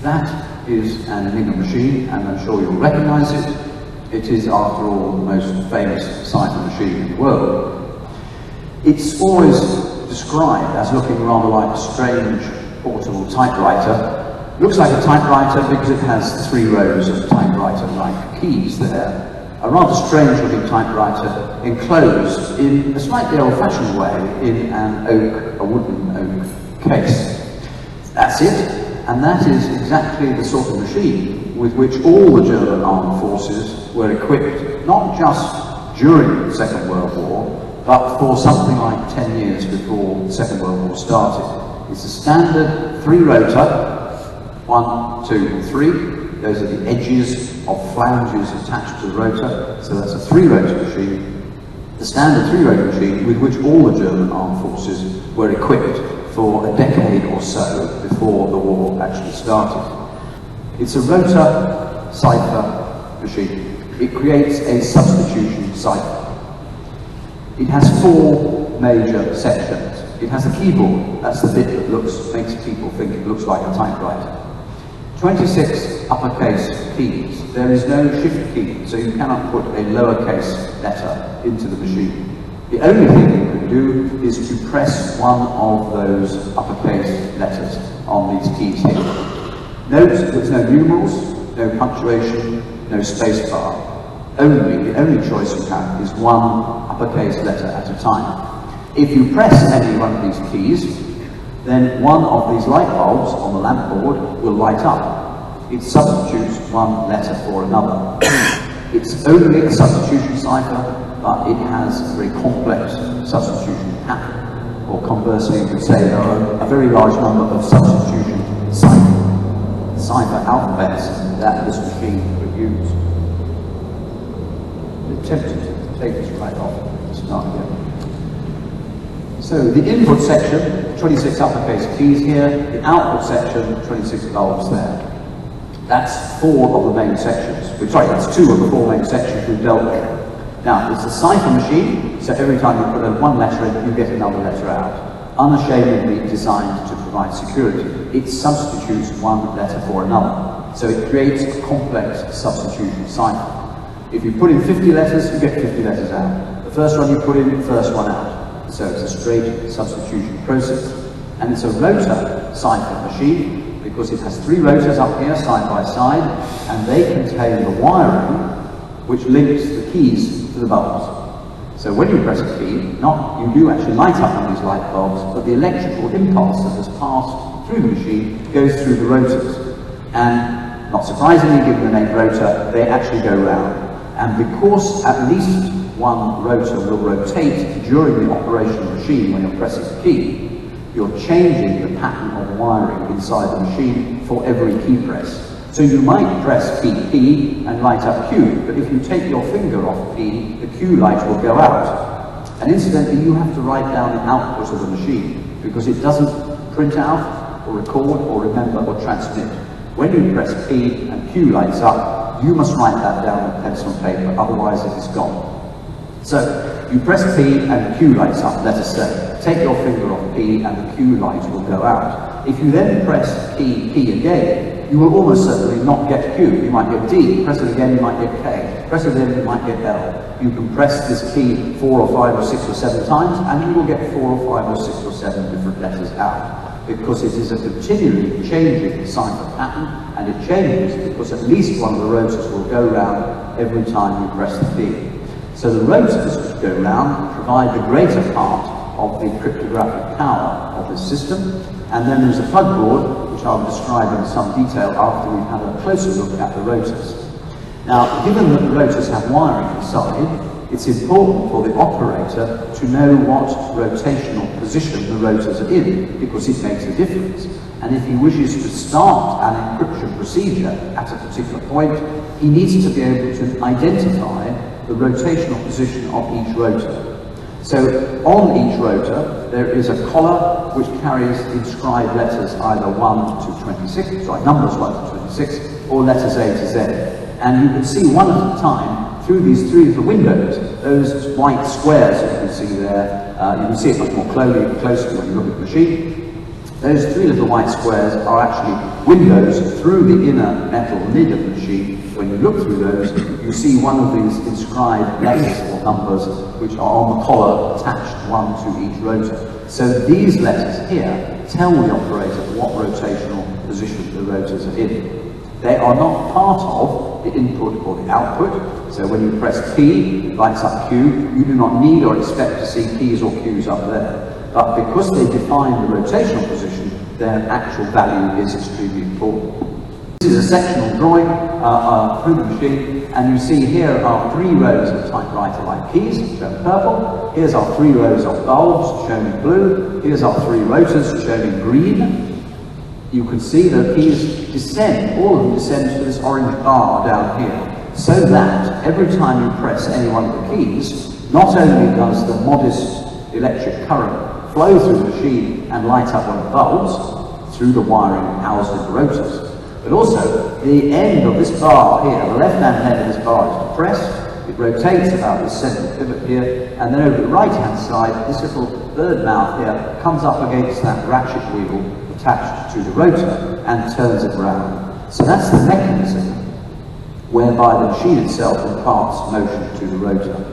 That is an Enigma Machine, and I'm sure you'll recognise it. It is, after all, the most famous cipher machine in the world. It's always described as looking rather like a strange portable typewriter. Looks like a typewriter because it has 3 rows of typewriter-like keys there. A rather strange-looking typewriter enclosed in a slightly old-fashioned way in a wooden oak case. That's it, and that is exactly the sort of machine with which all the German armed forces were equipped, not just during the Second World War, but for something like 10 years before the Second World War started. It's a standard 3-rotor, 1, 2, 3. Those are the edges of flanges attached to the rotor, so that's a 3-rotor machine. The standard 3-rotor machine with which all the German armed forces were equipped for a decade or so before the war actually started. It's a rotor cipher machine. It creates a substitution cipher. It has 4 major sections. It has a keyboard. That's the bit that makes people think it looks like a typewriter. 26 uppercase keys. There is no shift key, so you cannot put a lowercase letter into the machine. The only thing you can do is to press one of those uppercase letters on these keys here. Note there's no numerals, no punctuation, no space bar. The only choice you have is one uppercase letter at a time. If you press any one of these keys, then one of these light bulbs on the lamp board will light up. It substitutes one letter for another. It's only a substitution cipher, but it has a very complex substitution pattern. Or conversely, you could say there are a very large number of substitution cipher alphabets that this machine could use. I'm tempted to take this right off and start again. So the input section, 26 uppercase keys here, the output section, 26 bulbs there. That's 4 of the main sections. That's 2 of the 4 main sections we've dealt with. Now, it's a cipher machine, so every time you put one letter in, you get another letter out. Unashamedly designed to provide security. It substitutes one letter for another. So it creates a complex substitution cipher. If you put in 50 letters, you get 50 letters out. The first one you put in, the first one out. So it's a straight substitution process. And it's a rotor cipher machine because it has 3 rotors up here side by side, and they contain the wiring which links the keys to the bulbs. So when you press a key, you do actually light up on these light bulbs, but the electrical impulse that has passed through the machine goes through the rotors. And not surprisingly, given the name rotor, they actually go round. And because at least one rotor will rotate during the operation of the machine when you're pressing the key, you're changing the pattern of wiring inside the machine for every key press. So you might press key P and light up Q, but if you take your finger off P, the Q light will go out. And incidentally, you have to write down the output of the machine because it doesn't print out or record or remember or transmit. When you press P and Q lights up, you must write that down with pencil and paper, otherwise it is gone. So you press P and the Q lights up, let us say. Take your finger off P and the Q light will go out. If you then press P again, you will almost certainly not get Q. You might get D. Press it again, you might get K. Press it again, you might get L. You can press this key 4 or 5 or 6 or 7 times, and you will get 4 or 5 or 6 or 7 different letters out, because it is a continually changing cipher pattern, and it changes because at least one of the rotors will go round every time you press the key. So the rotors which go round provide the greater part of the cryptographic power of this system, and then there's a plug board, which I'll describe in some detail after we've had a closer look at the rotors. Now, given that the rotors have wiring inside, it's important for the operator to know what rotational position the rotors are in, because it makes a difference. And if he wishes to start an encryption procedure at a particular point, he needs to be able to identify the rotational position of each rotor. So on each rotor, there is a collar which carries inscribed letters either 1 to 26, numbers 1 to 26, or letters A to Z. And you can see one at a time through these 3 little windows, those white squares that you can see there. You can see it much more closely when you look at the machine. Those three little white squares are actually windows through the inner metal lid of the machine. When you look through those, you see one of these inscribed letters or numbers which are on the collar attached one to each rotor. So these letters here tell the operator what rotational position the rotors are in. They are not part of the input or the output. So when you press P, it lights up Q. You do not need or expect to see P's or Q's up there. But because they define the rotational position, their actual value is extremely important. This is a sectional drawing through the machine, and you see here are 3 rows of typewriter-like keys, shown in purple. Here's our 3 rows of bulbs, shown in blue. Here's our 3 rotors, shown in green. You can see the keys descend, all of them descend to this orange bar down here, so that every time you press any one of the keys, not only does the modest electric current flow through the machine and light up one of the bulbs through the wiring housed in the rotors, but also the end of this bar here, the left-hand end of this bar is depressed, it rotates about this central pivot here, and then over the right-hand side, this little bird mouth here comes up against that ratchet wheel attached to the rotor and turns it round. So that's the mechanism whereby the machine itself imparts motion to the rotor.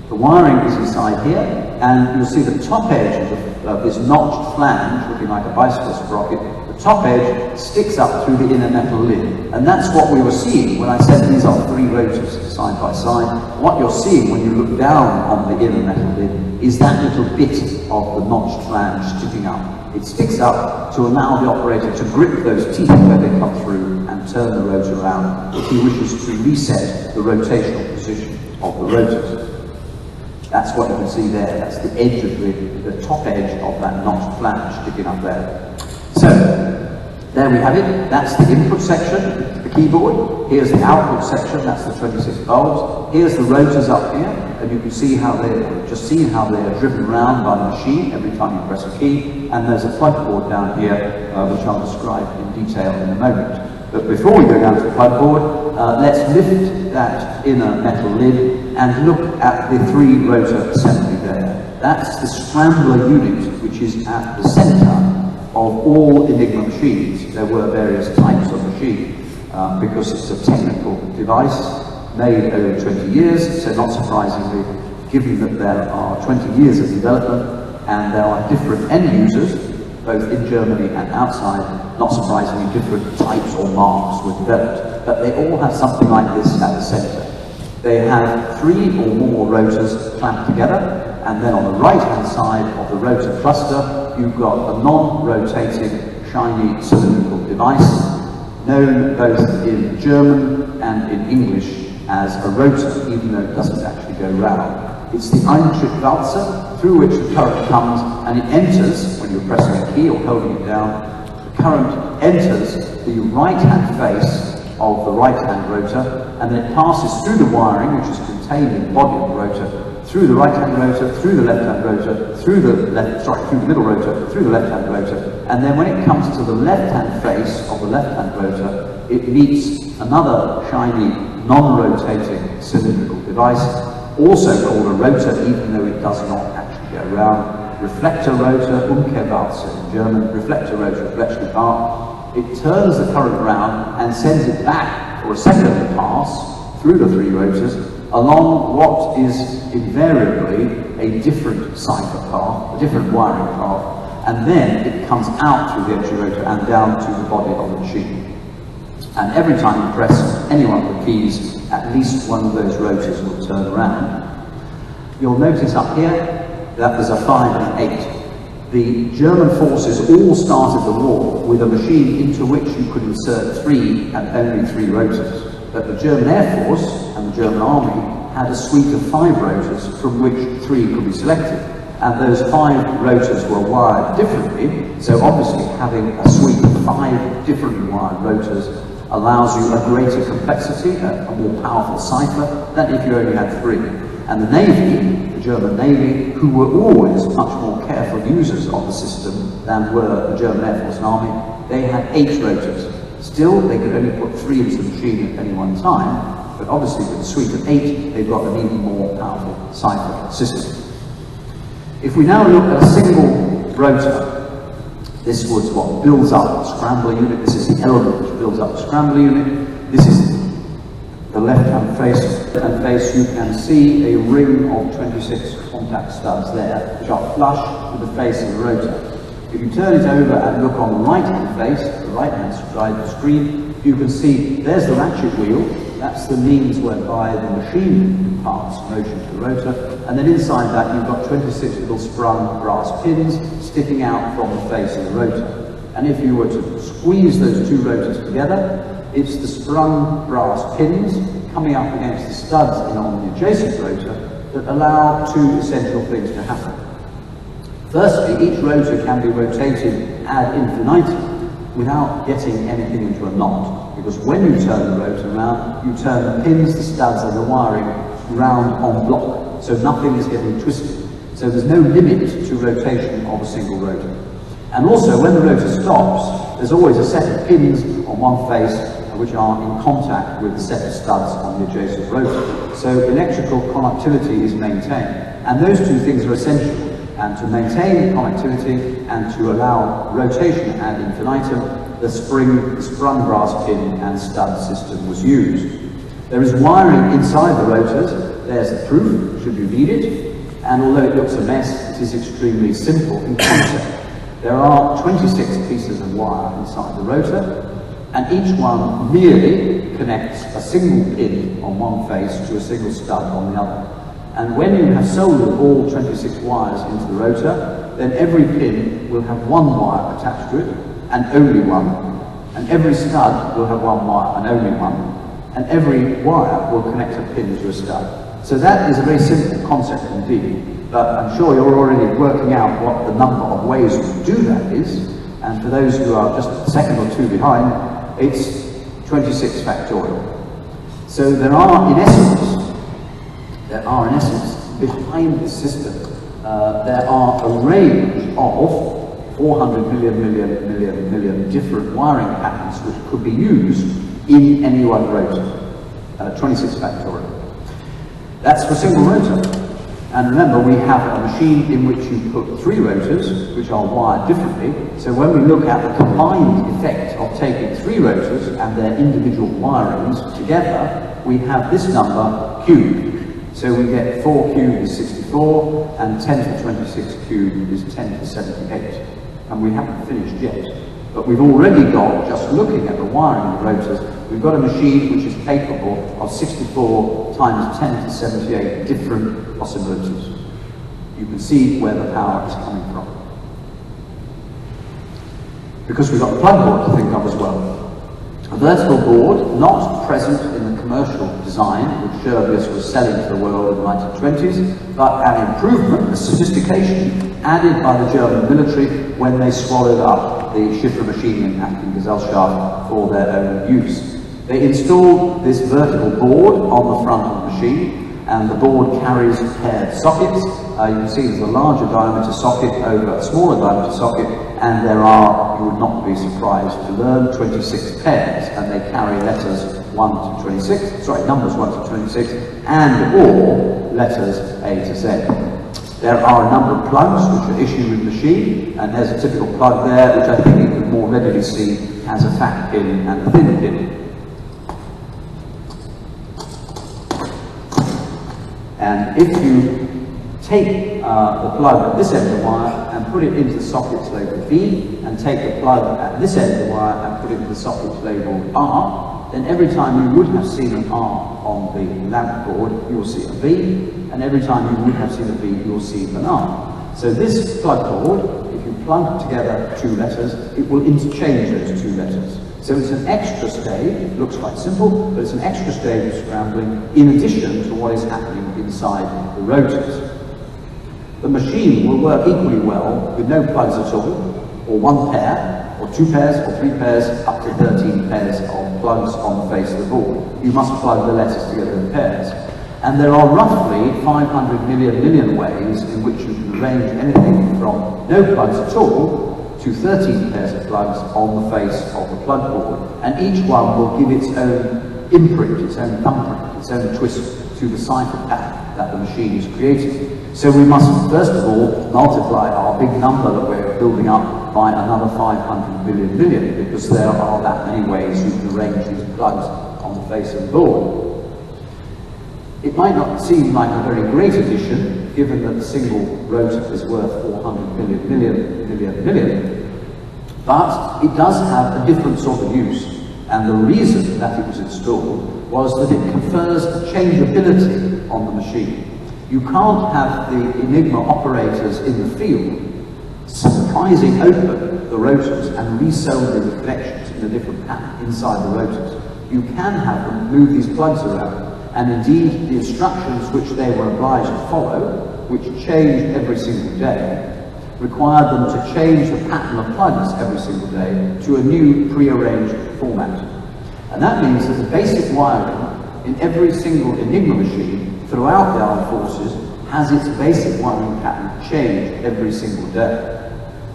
The wiring is inside here, and you'll see the top edge of this notched flange, looking like a bicycle sprocket. The top edge sticks up through the inner metal lid, and that's what we were seeing when I said these are 3 rotors side by side. What you're seeing when you look down on the inner metal lid is that little bit of the notched flange sticking up. It sticks up to allow the operator to grip those teeth where they come through and turn the rotor around if he wishes to reset the rotational position of the rotors. That's what you can see there. That's the edge of the top edge of that notched flange sticking up there. So, there we have it. That's the input section, the keyboard. Here's the output section, that's the 26 bulbs. Here's the rotors up here, and you can see how they're driven around by the machine every time you press a key. And there's a plug board down here, which I'll describe in detail in a moment. But before we go down to the plug board, let's lift that inner metal lid and look at the 3 rotor assembly there. That's the scrambler unit, which is at the center of all Enigma machines. There were various types of machine because it's a technical device made over 20 years, so not surprisingly, given that there are 20 years of development and there are different end users, both in Germany and outside, not surprisingly different types or marks were developed, but they all have something like this at the center. They have 3 or more rotors clamped together, and then on the right-hand side of the rotor cluster, you've got a non-rotating, shiny cylindrical device, known both in German and in English as a rotor, even though it doesn't actually go round. It's the Eintrittwalze, through which the current comes, and it enters, when you're pressing a key or holding it down, the current enters the right-hand face of the right-hand rotor, and then it passes through the wiring, which is contained in the body of the rotor, through the right-hand rotor, through the left-hand rotor, through the middle rotor, through the left-hand rotor, and then when it comes to the left-hand face of the left-hand rotor, it meets another shiny, non-rotating cylindrical device, also called a rotor, even though it does not actually go round. Reflector rotor, Umkehrwalze in German, reflector rotor, reflection part. It turns the current round and sends it back for a second pass through the 3 rotors along what is invariably a different cipher path, a different wiring path, and then it comes out through the entry rotor and down to the body of the machine. And every time you press any one of the keys, at least one of those rotors will turn around. You'll notice up here that there's a 5 and an 8. The German forces all started the war with a machine into which you could insert 3 and only 3 rotors. But the German Air Force and the German Army had a suite of 5 rotors from which 3 could be selected. And those 5 rotors were wired differently, so obviously having a suite of 5 differently wired rotors allows you a greater complexity, a more powerful cipher than if you only had 3. And the Navy, the German Navy, who were always much more careful users of the system than were the German Air Force and Army, they had 8 rotors. Still, they could only put 3 into the machine at any one time, but obviously with a suite of 8, they've got an even more powerful cipher system. If we now look at a single rotor, This was what builds up the scrambler unit. This is the element which builds up the scrambler unit. This is the left-hand face. Left-hand face, you can see a ring of 26 contact studs there, which are flush with the face of the rotor. If you turn it over and look on the right-hand face, the right-hand side of the screen, you can see there's the ratchet wheel. That's the means whereby the machine imparts motion to the rotor. And then inside that, you've got 26 little sprung brass pins sticking out from the face of the rotor. And if you were to squeeze those two rotors together, it's the sprung brass pins coming up against the studs on the adjacent rotor that allow two essential things to happen. Firstly, each rotor can be rotated ad infinitum without getting anything into a knot, because when you turn the rotor around, you turn the pins, the studs and the wiring round en bloc, so nothing is getting twisted. So there's no limit to rotation of a single rotor. And also, when the rotor stops, there's always a set of pins on one face which are in contact with the set of studs on the adjacent rotor. So electrical conductivity is maintained. And those two things are essential. And to maintain connectivity and to allow rotation ad infinitum, the sprung brass pin and stud system was used. There is wiring inside the rotors. There's the proof, should you need it. And although it looks a mess, it is extremely simple in concept. There are 26 pieces of wire inside the rotor, and each one merely connects a single pin on one face to a single stud on the other. And when you have soldered all 26 wires into the rotor, then every pin will have one wire attached to it, and only one. And every stud will have one wire and only one. And every wire will connect a pin to a stud. So that is a very simple concept indeed, but I'm sure you're already working out what the number of ways we do that is. And for those who are just a second or two behind, it's 26 factorial. So there are in essence, behind this system, there are a range of 400 million different wiring patterns which could be used in any one rotor, 26 factorial. That's for a single rotor. And remember, we have a machine in which you put 3 rotors, which are wired differently. So when we look at the combined effect of taking 3 rotors and their individual wirings together, we have this number cubed. So we get 4 cubed is 64, and 10 to the 26 cubed is 10 to the 78. And we haven't finished yet. But we've already got, just looking at the wiring of the rotors, we've got a machine which is capable of 64 times 10 to 78 different possibilities. You can see where the power is coming from. Because we've got the plug board to think of as well. A vertical board, not present in the commercial design which Scherbius was selling to the world in the 1920s, but an improvement, a sophistication added by the German military when they swallowed up the Schiffer machine in Aktiengesellschaft for their own use. They installed this vertical board on the front of the machine, and the board carries paired sockets. You can see there's a larger diameter socket over a smaller diameter socket, and there are, you would not be surprised to learn, 26 pairs, and they carry letters 1 to 26, sorry, numbers 1 to 26, and or letters A to Z. There are a number of plugs which are issued with the machine, and there's a typical plug there, which I think you can more readily see has a fat pin and a thin pin. And if you take the plug at this end of the wire and put it into the sockets labeled V, and take the plug at this end of the wire and put it into the sockets labeled R, then every time you would have seen an R on the lamp board, you will see a V, and every time you would have seen a V, you will see an R. So this plug board, if you plug together 2 letters, it will interchange those 2 letters. So it's an extra stage, looks quite simple, but it's an extra stage of scrambling in addition to what is happening inside the rotors. The machine will work equally well with no plugs at all, or 1 pair, or 2 pairs, or 3 pairs, up to 13 pairs of plugs on the face of the board. You must plug the letters together in pairs. And there are roughly 500 million ways in which you can arrange anything from no plugs at all to 13 pairs of plugs on the face of the plug board. And each one will give its own imprint, its own thumbprint, its own twist to the cipher path. that the machine is creating. So we must, first of all, multiply our big number that we're building up by another 500 billion, because there are that many ways you can arrange these plugs on the face of the board. It might not seem like a very great addition, given that a single rotor is worth 400 million, but it does have a different sort of use. And the reason that it was installed was that it confers a changeability on the machine. You can't have the Enigma operators in the field surprising open the rotors and resolder the connections in a different pattern inside the rotors. You can have them move these plugs around, and indeed the instructions which they were obliged to follow, which changed every single day, required them to change the pattern of plugs every single day to a new pre-arranged format. And that means that the basic wiring in every single Enigma machine throughout the armed forces has its basic wiring pattern changed every single day.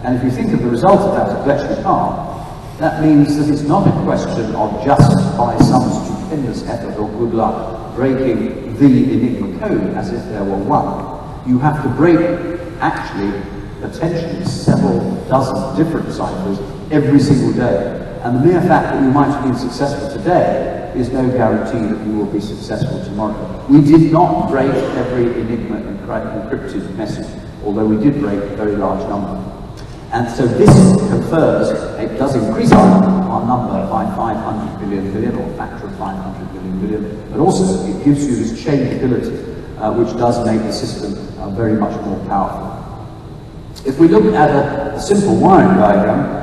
And if you think of the result of that at Bletchley Park, that means that it's not a question of just by some stupendous effort or good luck breaking the Enigma code as if there were one. You have to break, actually, potentially several dozen different ciphers every single day. And the mere fact that you might have been successful today is no guarantee that you will be successful tomorrow. We did not break every Enigma encrypted message, although we did break a very large number. And so this confers, it does increase our number by 500 billion, or a factor of 500 billion, but also it gives you this changeability, which does make the system very much more powerful. If we look at a simple wiring diagram,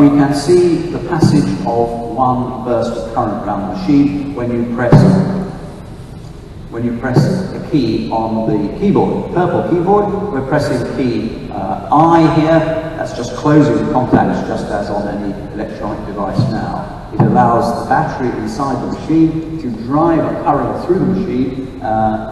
we can see the passage of one burst of current around the machine when you press a key on the keyboard. Purple keyboard, we're pressing the key I here. That's just closing the contacts, just as on any electronic device now. It allows the battery inside the machine to drive a current through the machine,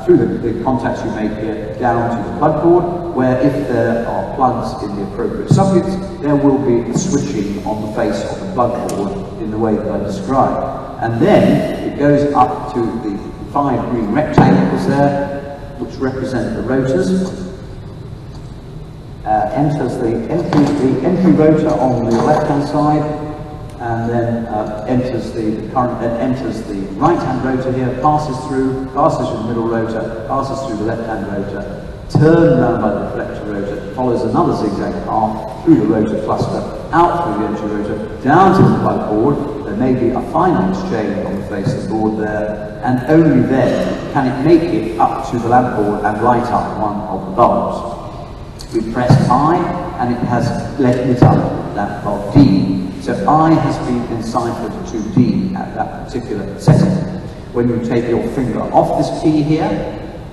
through the contacts you make here, down to the plug board, where if there are plugs in the appropriate sockets, there will be a switching on the face of the plug board in the way that I described. And then it goes up to the 5 green rectangles there, which represent the rotors. Enters the entry rotor on the left-hand side, and then enters the current. Then enters the right-hand rotor here, passes through the middle rotor, passes through the left-hand rotor, turned around by the reflector rotor, follows another zigzag path through the rotor cluster, out through the entry rotor, down to the plug board. There may be a final exchange on the face of the board there, and only then can it make it up to the lamp board and light up one of the bulbs. We press I, and it has lit up that bulb D. So I has been enciphered to D at that particular setting. When you take your finger off this key here,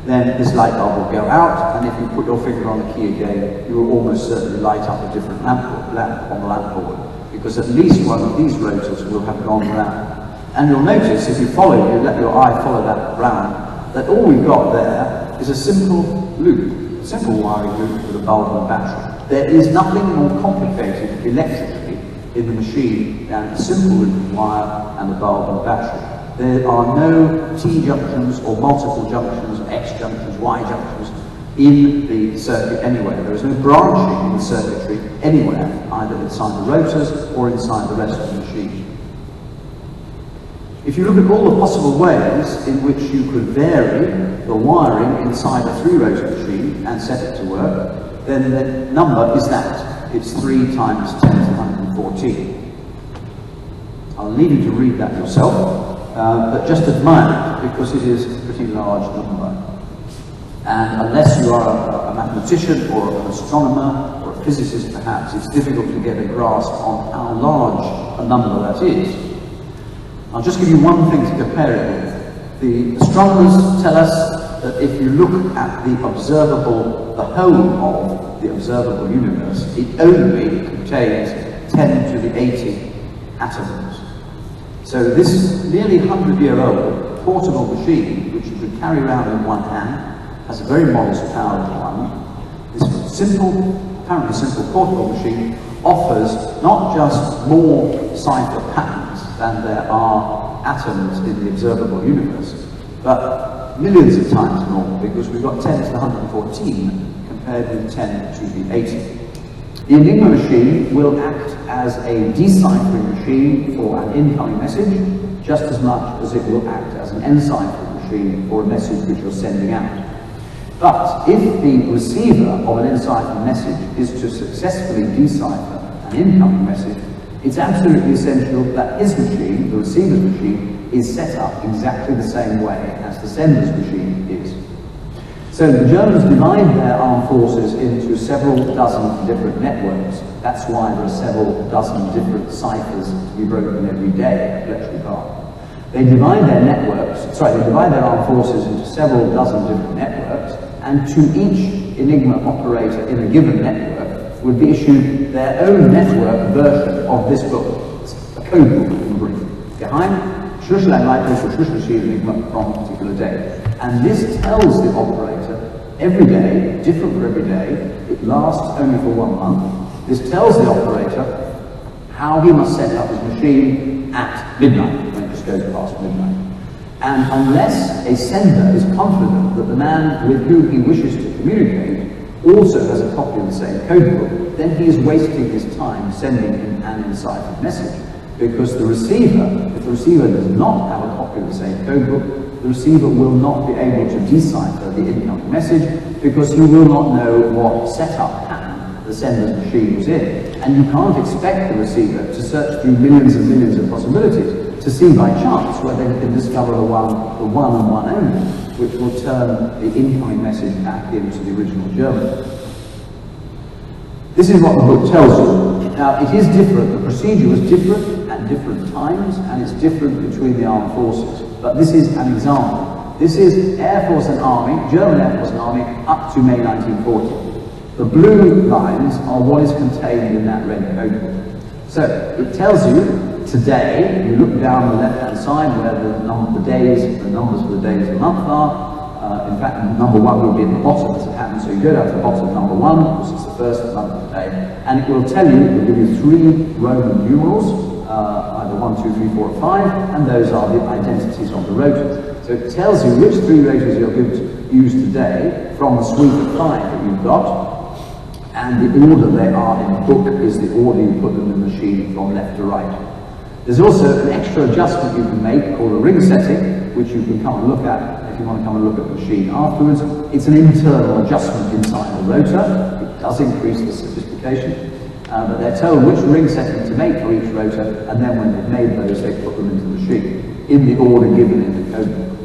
then this light bulb will go out, and if you put your finger on the key again, you will almost certainly light up a different lamp on the lamp board, because at least one of these rotors will have gone round. And you'll notice, if you let your eye follow that round, that all we've got there is a simple loop. Simple wiring loop with a bulb and a battery. There is nothing more complicated electrically in the machine than a simple loop of wire and a bulb and a battery. There are no T junctions or multiple junctions, X junctions, Y junctions in the circuit anywhere. There is no branching in the circuitry anywhere, either inside the rotors or inside the rest of the machine. If you look at all the possible ways in which you could vary the wiring inside a 3-rotor machine and set it to work, then the number is that. It's 3 times 10 to the 114. I'll leave you to read that yourself, but just admire it, because it is a pretty large number. And unless you are a mathematician or an astronomer or a physicist perhaps, it's difficult to get a grasp on how large a number that is. I'll just give you one thing to compare it with. The astronomers tell us that if you look at the whole of the observable universe, it only contains 10 to the 80 atoms. So this nearly 100-year-old portable machine, which you could carry around in one hand, has a very modest power requirement. This apparently simple portable machine offers not just more cipher patterns than there are atoms in the observable universe, but millions of times more, because we've got 10 to the 114 compared with 10 to the 80. The Enigma machine will act as a deciphering machine for an incoming message, just as much as it will act as an enciphering machine for a message which you're sending out. But if the receiver of an enciphered message is to successfully decipher an incoming message, it's absolutely essential that his machine, the receiver's machine, is set up exactly the same way as the sender's machine is. So the Germans divide their armed forces into several dozen different networks. That's why there are several dozen different ciphers to be broken every day at Bletchley Park. They divide their armed forces into several dozen different networks, and to each Enigma operator in a given network would be issued their own network version of this book, a code book in brief. Geheim, Schlüsseleinleitung für Schlüsselschild Enigma from a particular day. And this tells the operator every day, different for every day, it lasts only for 1 month. This tells the operator how he must set up his machine at midnight, when it just goes past midnight. And unless a sender is confident that the man with whom he wishes to communicate also has a copy of the same code book, then he is wasting his time sending him an enciphered message. Because the receiver, if the receiver does not have a copy of the same code book, the receiver will not be able to decipher the incoming message, because he will not know what setup pattern the sender's machine was in. And you can't expect the receiver to search through millions and millions of possibilities to see by chance whether he can discover the one and one only, which will turn the incoming message back into the original German. This is what the book tells you. Now, it is different. The procedure was different at different times, and it's different between the armed forces. But this is an example. This is Air Force and Army, German Air Force and Army, up to May 1940. The blue lines are what is contained in that red code book. So, it tells you today, you look down the left-hand side where the numbers for the days of the month are. In fact, number 1 will be at the bottom as it happens. So you go down to the bottom of number 1, because it's the first month of the day, and it will tell you, it will give you 3 Roman numerals, either 1, 2, 3, 4, or 5, and those are the identities of the rotors. So it tells you which 3 rotors you're going to use today from the suite of 5 that you've got, and the order they are in the book is the order you put them in the machine from left to right. There's also an extra adjustment you can make called a ring setting, which you can come and look at if you want to come and look at the machine afterwards. It's an internal adjustment inside the rotor. It does increase the sophistication, but they're told which ring setting to make for each rotor, and then when they've made those, they put them into the machine in the order given in the code book.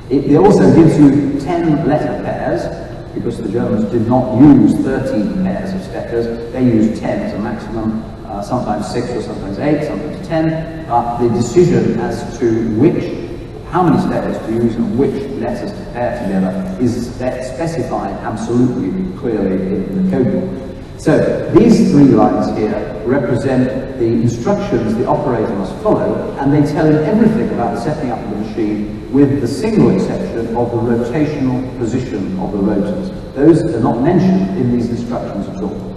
It also gives you 10 letter pairs, because the Germans did not use 13 pairs of steckers. They used 10 as a maximum. Sometimes 6 or sometimes 8, sometimes 10, but the decision as to how many steckers to use and which letters to pair together is specified absolutely clearly in the code book. So these 3 lines here represent the instructions the operator must follow, and they tell him everything about the setting up of the machine, with the single exception of the rotational position of the rotors. Those are not mentioned in these instructions at all.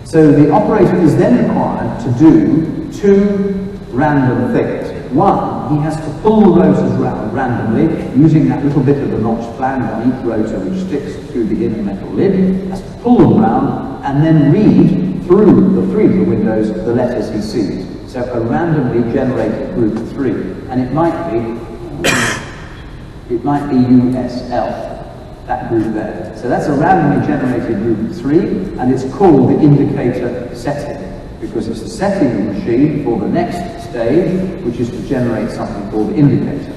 So the operator is then required to do 2 random things. 1, he has to pull the rotors round randomly, using that little bit of the notched flange on each rotor which sticks through the inner metal lid. He has to pull them round and then read through the 3 little windows the letters he sees. So a randomly generated group of 3. And it might be USL. That group there. So that's a randomly generated group of 3, and it's called the indicator setting, because it's the setting of the machine for the next stage, which is to generate something called the indicator.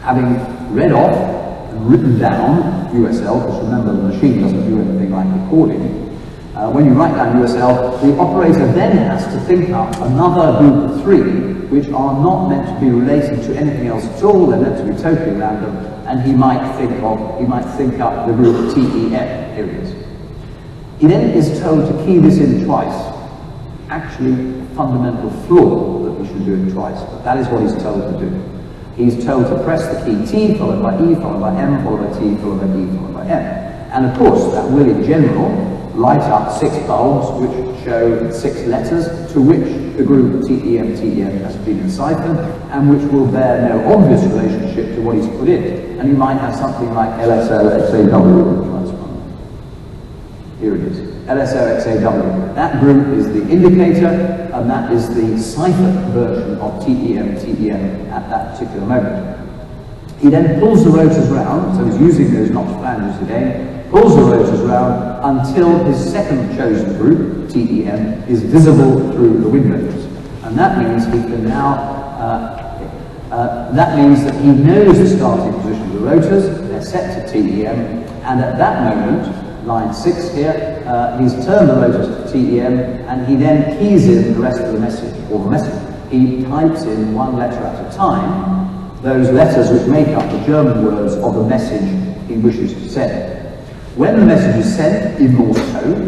Having read off and written down USL, because remember the machine doesn't do anything like recording, when you write down USL, the operator then has to think up another group of 3, which are not meant to be related to anything else at all. They're meant to be totally random, and he might think up the group TEM areas. He then is told to key this in twice. Actually, a fundamental flaw that we should do it twice, but that is what he's told to do. He's told to press the key T, followed by E, followed by M, followed by T, followed by E, followed by M. And of course, that will in general light up 6 bulbs which show 6 letters to which the group TEM has been enciphered, and which will bear no obvious relationship to what he's put in. And you might have something like LSOXAW. Here it is, LSOXAW. That group is the indicator, and that is the ciphered version of TEM at that particular moment. He then pulls the rotors round, so he's using those notched flanges again, pulls the rotors round until his second chosen group, TEM, is visible through the windows. And that means he can now, that means that he knows the starting position of the rotors, they're set to TEM, and at that moment, line 6 here, he's turned the rotors to TEM, and he then keys in the rest of the message, or the message. He types in one letter at a time, those letters which make up the German words of the message he wishes to send. When the message is sent in Morse code,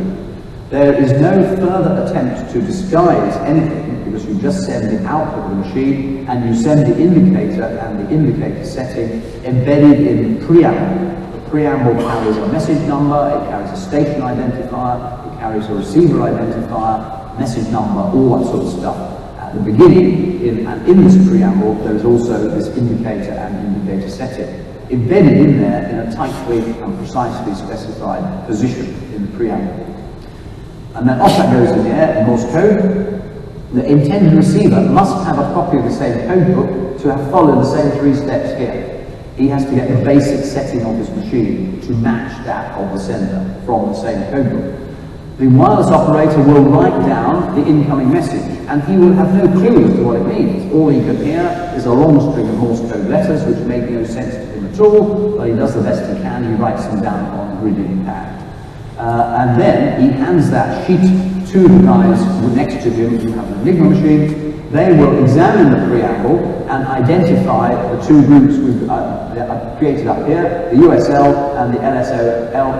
there is no further attempt to disguise anything, because you just send the output of the machine, and you send the indicator and the indicator setting embedded in the preamble. The preamble carries a message number, it carries a station identifier, it carries a receiver identifier, message number, all that sort of stuff. At the beginning, in this preamble, there is also this indicator and indicator setting, embedded in there in a tightly and precisely specified position in the preamble. And then off that goes in the air in Morse code. The intended receiver must have a copy of the same code book to have followed the same 3 steps here. He has to get the basic setting of his machine to match that of the sender from the same code book. The wireless operator will write down the incoming message, and he will have no clue as to what it means. All he can hear is a long string of Morse code letters which make no sense to him at all, but he does the best he can. He writes them down on a reading pad. And then he hands that sheet to the guys next to him who have an Enigma machine. They will examine the preamble and identify the 2 groups we've created up here, the USL and the LSOXAW.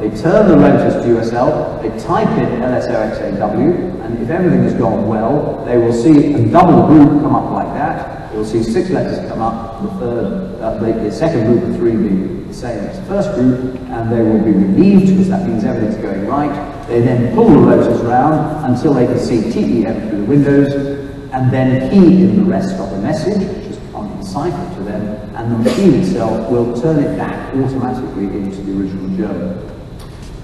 They turn the rotors to USL, they type in LSOXAW, and if everything has gone well, they will see a double group come up like that. They will see 6 letters come up, the second group of 3 being the same as the first group, and they will be relieved because that means everything's going right. They then pull the rotors round until they can see TEM through the windows, and then key in the rest of the message, which has become enciphered to them, and the machine itself will turn it back automatically into the original German.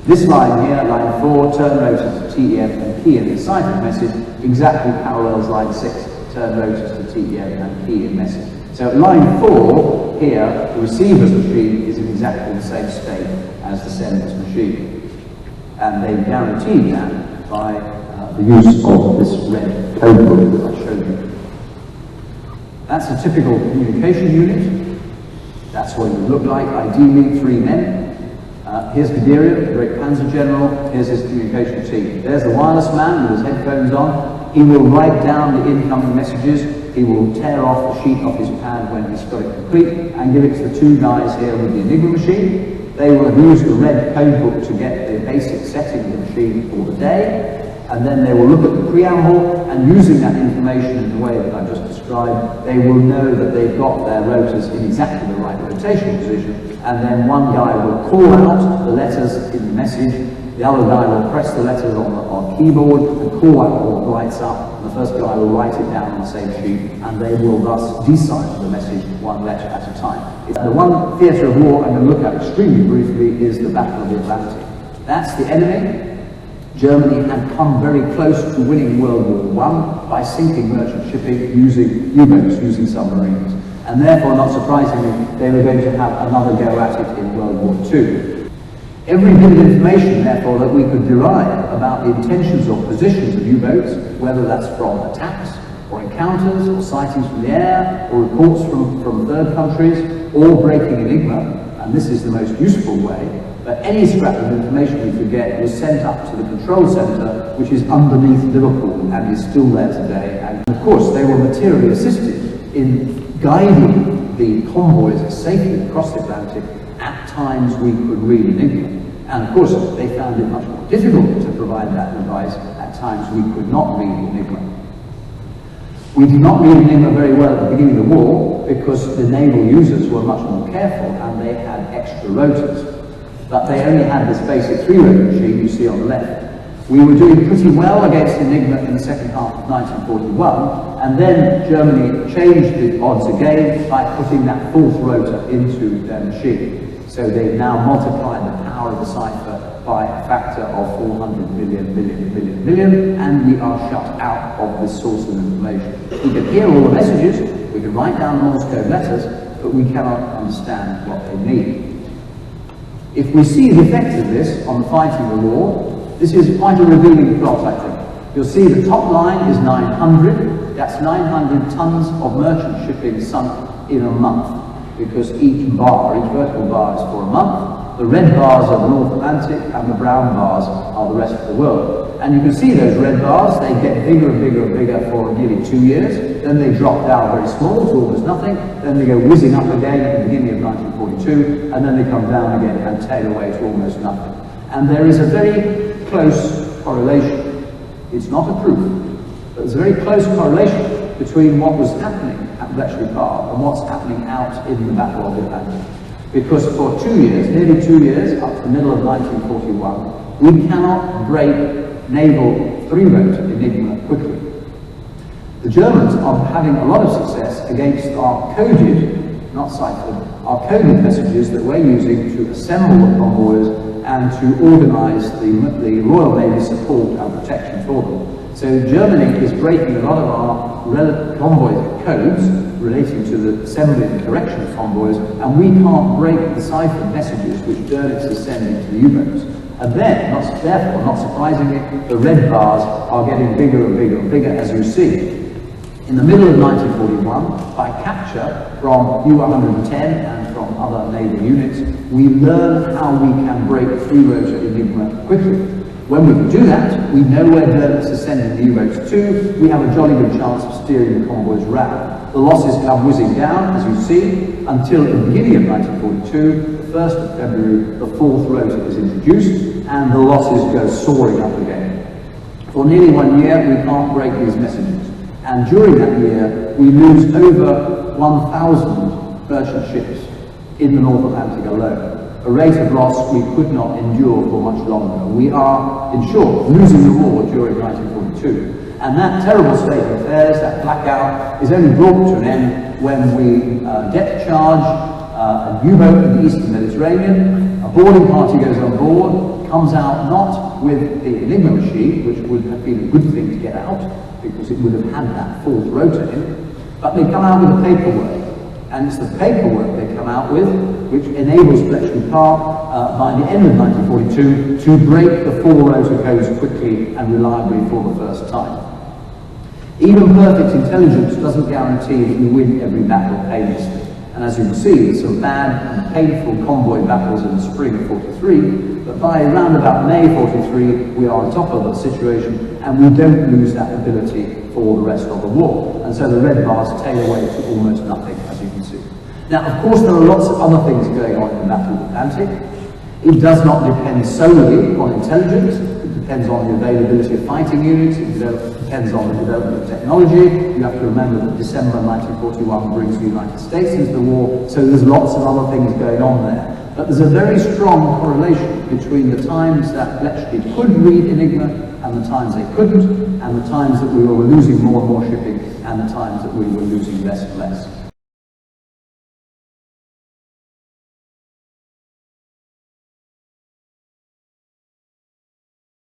This line here, line 4, turn rotors to TEM and key in the ciphered message, exactly parallels line 6, turn rotors to TEM and key in message. So line 4 here, the receiver's machine is in exactly the same state as the sender's machine. And they guarantee that by the use of this red code book that I showed you. That's a typical communication unit. That's what it would look like, ideally 3 men. Here's Guderian, the great Panzer General. Here's his communication team. There's the wireless man with his headphones on. He will write down the incoming messages. He will tear off the sheet off his pad when he's got it complete and give it to the 2 guys here with the Enigma machine. They will have used the red code book to get the basic setting of the machine for the day, and then they will look at the preamble, and using that information in the way that I've just described, they will know that they've got their rotors in exactly the right rotation position, and then one guy will call out the letters in the message, the other guy will press the letters on keyboard and call out all the lights up, and the first guy will write it down on the same sheet, and they will thus decipher the message 1 letter at a time. The one theatre of war I'm going to look at extremely briefly is the Battle of the Atlantic. That's the enemy. Germany had come very close to winning World War I by sinking merchant shipping using U-boats, using submarines. And therefore, not surprisingly, they were going to have another go at it in World War II. Every bit of information, therefore, that we could derive about the intentions or positions of U-boats, whether that's from attacks, or encounters, or sightings from the air, or reports from third countries, or breaking Enigma, and this is the most useful way, but any scrap of information we could get was sent up to the control centre, which is underneath Liverpool, and is still there today. And of course, they were materially assisted in guiding the convoys safely across the Atlantic at times we could read Enigma. And of course, they found it much more difficult to provide that advice at times we could not read Enigma. We did not read Enigma very well at the beginning of the war because the naval users were much more careful and they had extra rotors. but they only had this basic three-rotor machine you see on the left. We were doing pretty well against Enigma in the second half of 1941, and then Germany changed the odds again by putting that fourth rotor into their machine. So they've now multiplied the power of the cipher by a factor of 400 million, and we are shut out of this source of information. We can hear all the messages, we can write down Morse code letters, but we cannot understand what they mean. If we see the effect of this on fighting the war, this is quite a revealing plot, I think. You'll see the top line is 900. That's 900 tons of merchant shipping sunk in a month, because each vertical bar is for a month. The red bars are the North Atlantic, and the brown bars are the rest of the world. And you can see those red bars, they get bigger and bigger and bigger for nearly 2 years. Then they drop down very small to almost nothing. Then they go whizzing up again at the beginning of 1942, and then they come down again and tail away to almost nothing. And there is a very close correlation. It's not a proof, but there's a very close correlation between what was happening at Bletchley Park and what's happening out in the Battle of the Atlantic. Because for 2 years, nearly 2 years, up to the middle of 1941, we cannot break naval three-rotor Enigma quickly. The Germans are having a lot of success against our coded, not ciphered, our coded messages that we're using to assemble the convoys and to organize the Royal Navy support and protection for them. So Germany is breaking a lot of our convoy codes relating to the assembly and correction of convoys, and we can't break the ciphered messages which Dönitz is sending to the U-boats. And then, therefore, not surprisingly, the red bars are getting bigger and bigger and bigger, as you see. In the middle of 1941, by capture from U-110 and from other naval units, we learn how we can break three-rotor Enigma quickly. When we can do that, we know where Dönitz is sending the U-boats to. We have a jolly good chance of steering the convoys round. The losses come whizzing down, as you see, until at the beginning of 1942, the 1st of February, the fourth rotor is introduced, and the losses go soaring up again. For nearly 1 year, we can't break these messages. And during that year, we lose over 1,000 merchant ships in the North Atlantic alone. A rate of loss we could not endure for much longer. We are, in short, losing the war during 1942. And that terrible state of affairs, that blackout, is only brought to an end when we depth charge a U-boat in the eastern Mediterranean. A boarding party goes on board, comes out not with the Enigma machine, which would have been a good thing to get out, because it would have had that fourth rotor in it, but they come out with the paperwork. And it's the paperwork they come out with which enables Bletchley Park, by the end of 1942, to break the four rotor codes quickly and reliably for the first time. Even perfect intelligence doesn't guarantee that you win every battle painlessly. And as you can see, there's some bad and painful convoy battles in the spring of 43, but by around about May 43, we are on top of the situation, and we don't lose that ability for the rest of the war. And so the red bars tail away to almost nothing, as you can see. Now, of course, there are lots of other things going on in the Battle of the Atlantic. It does not depend solely on intelligence. It depends on the availability of fighting units. It depends on the development of technology. You have to remember that December 1941 brings the United States into the war, so there's lots of other things going on there. But there's a very strong correlation between the times that Bletchley could read Enigma and the times they couldn't, and the times that we were losing more and more shipping and the times that we were losing less and less.